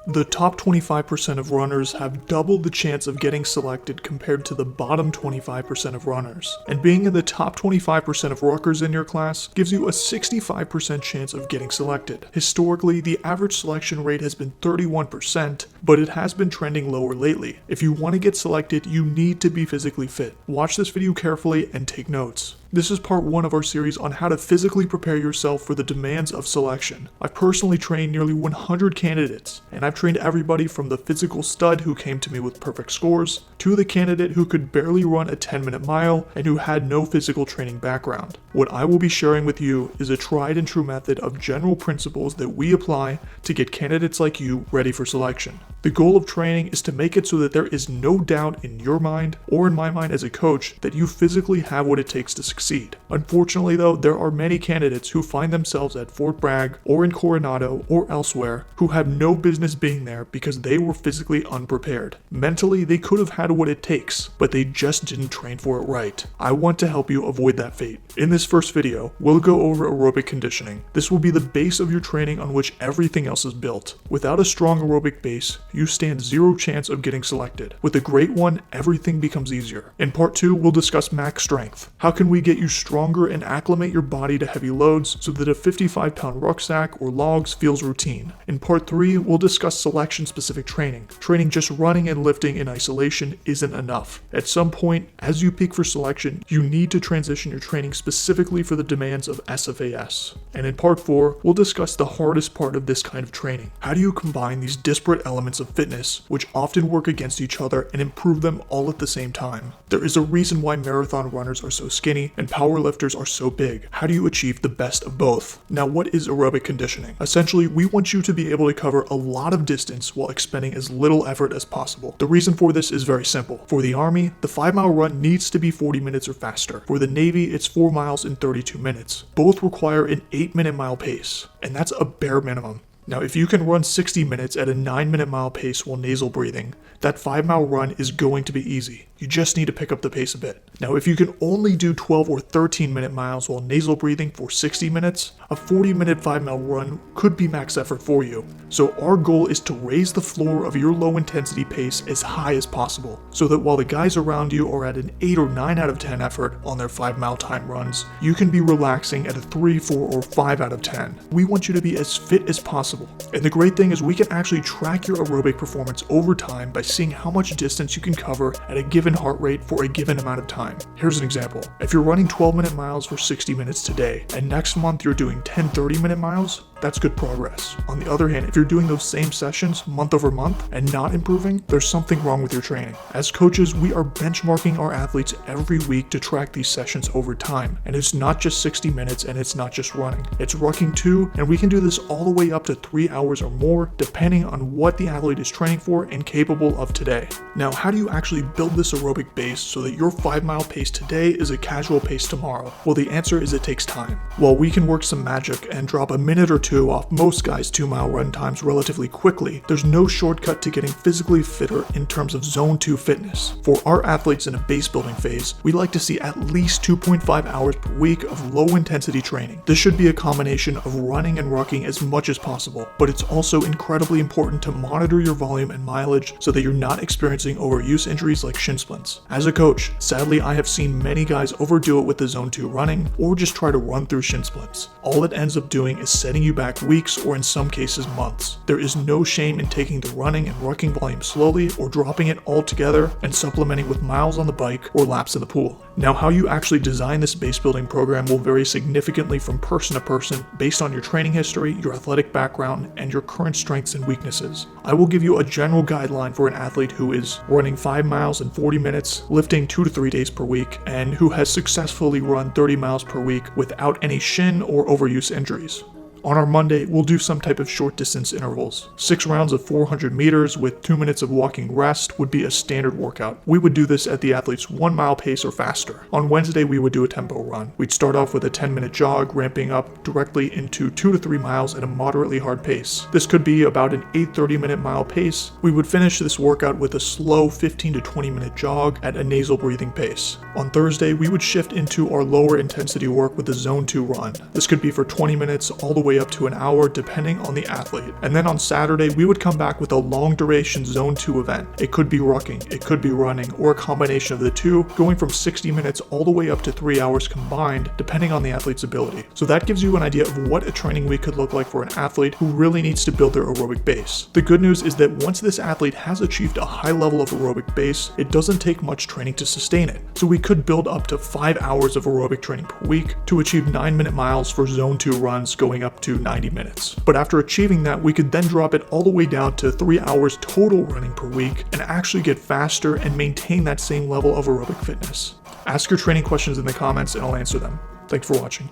The top 25% of runners have double the chance of getting selected compared to the bottom 25% of runners. And being in the top 25% of ruckers in your class gives you a 65% chance of getting selected. Historically, the average selection rate has been 31%, but it has been trending lower lately. If you want to get selected, you need to be physically fit. Watch this video carefully and take notes. This is part 1 of our series on how to physically prepare yourself for the demands of selection. I've personally trained nearly 100 candidates, and I've trained everybody from the physical stud who came to me with perfect scores, to the candidate who could barely run a 10-minute mile and who had no physical training background. What I will be sharing with you is a tried and true method of general principles that we apply to get candidates like you ready for selection. The goal of training is to make it so that there is no doubt in your mind, or in my mind as a coach, that you physically have what it takes to succeed. Unfortunately though, there are many candidates who find themselves at Fort Bragg, or in Coronado, or elsewhere, who have no business being there because they were physically unprepared. Mentally, they could have had what it takes, but they just didn't train for it right. I want to help you avoid that fate. In this first video, we'll go over aerobic conditioning. This will be the base of your training on which everything else is built. Without a strong aerobic base, you stand zero chance of getting selected. With a great one, everything becomes easier. In part 2, we'll discuss max strength. How can we get you stronger and acclimate your body to heavy loads so that a 55-pound rucksack or logs feels routine? In part 3, we'll discuss selection-specific training. Training just running and lifting in isolation isn't enough. At some point, as you peak for selection, you need to transition your training specifically for the demands of SFAS. And in part 4, we'll discuss the hardest part of this kind of training. How do you combine these disparate elements of fitness, which often work against each other, and improve them all at the same time? There is a reason why marathon runners are so skinny and powerlifters are so big. How do you achieve the best of both? Now, what is aerobic conditioning? Essentially, we want you to be able to cover a lot of distance while expending as little effort as possible. The reason for this is very simple. For the Army, the 5-mile run needs to be 40 minutes or faster. For the Navy, it's 4 miles in 32 minutes. Both require an 8-minute mile pace, and that's a bare minimum. Now, if you can run 60 minutes at a 9-minute mile pace while nasal breathing, that 5-mile run is going to be easy. You just need to pick up the pace a bit. Now, if you can only do 12 or 13-minute miles while nasal breathing for 60 minutes, a 40-minute 5-mile run could be max effort for you. So our goal is to raise the floor of your low-intensity pace as high as possible, so that while the guys around you are at an 8 or 9 out of 10 effort on their 5-mile time runs, you can be relaxing at a 3, 4, or 5 out of 10. We want you to be as fit as possible. And the great thing is we can actually track your aerobic performance over time by seeing how much distance you can cover at a given heart rate for a given amount of time. Here's an example. If you're running 12-minute miles for 60 minutes today, and next month you're doing 10 30-minute miles, that's good progress. On the other hand, if you're doing those same sessions month over month and not improving, there's something wrong with your training. As coaches, we are benchmarking our athletes every week to track these sessions over time. And it's not just 60 minutes and it's not just running. It's rucking too, and we can do this all the way up to 3 hours or more, depending on what the athlete is training for and capable of today. Now, how do you actually build this aerobic base so that your 5-mile pace today is a casual pace tomorrow? Well, the answer is it takes time. While we can work some magic and drop a minute or two off most guys' 2-mile run times relatively quickly, there's no shortcut to getting physically fitter in terms of zone 2 fitness. For our athletes in a base building phase, we like to see at least 2.5 hours per week of low intensity training. This should be a combination of running and rucking as much as possible, but it's also incredibly important to monitor your volume and mileage so that you're not experiencing overuse injuries like shin splints. As a coach, sadly I have seen many guys overdo it with the zone 2 running or just try to run through shin splints. All it ends up doing is setting you back weeks or in some cases months. There is no shame in taking the running and rucking volume slowly or dropping it altogether and supplementing with miles on the bike or laps in the pool. Now, how you actually design this base building program will vary significantly from person to person based on your training history, your athletic background, and your current strengths and weaknesses. I will give you a general guideline for an athlete who is running 5 miles in 40 minutes, lifting 2 to 3 days per week, and who has successfully run 30 miles per week without any shin or overuse injuries. On our Monday, we'll do some type of short distance intervals. 6 rounds of 400 meters with 2 minutes of walking rest would be a standard workout. We would do this at the athlete's 1 mile pace or faster. On Wednesday, we would do a tempo run. We'd start off with a 10-minute jog, ramping up directly into 2 to 3 miles at a moderately hard pace. This could be about an 8 30-minute mile pace. We would finish this workout with a slow 15 to 20-minute jog at a nasal breathing pace. On Thursday, we would shift into our lower intensity work with a zone 2 run. This could be for 20 minutes all the way way up to an hour depending on the athlete. And then on Saturday, we would come back with a long duration zone 2 event. It could be rucking, it could be running, or a combination of the two, going from 60 minutes all the way up to 3 hours combined, depending on the athlete's ability. So that gives you an idea of what a training week could look like for an athlete who really needs to build their aerobic base. The good news is that once this athlete has achieved a high level of aerobic base, it doesn't take much training to sustain it. So we could build up to 5 hours of aerobic training per week to achieve 9-minute miles for zone 2 runs going up to 90 minutes. But after achieving that, we could then drop it all the way down to 3 hours total running per week and actually get faster and maintain that same level of aerobic fitness. Ask your training questions in the comments and I'll answer them. Thanks for watching.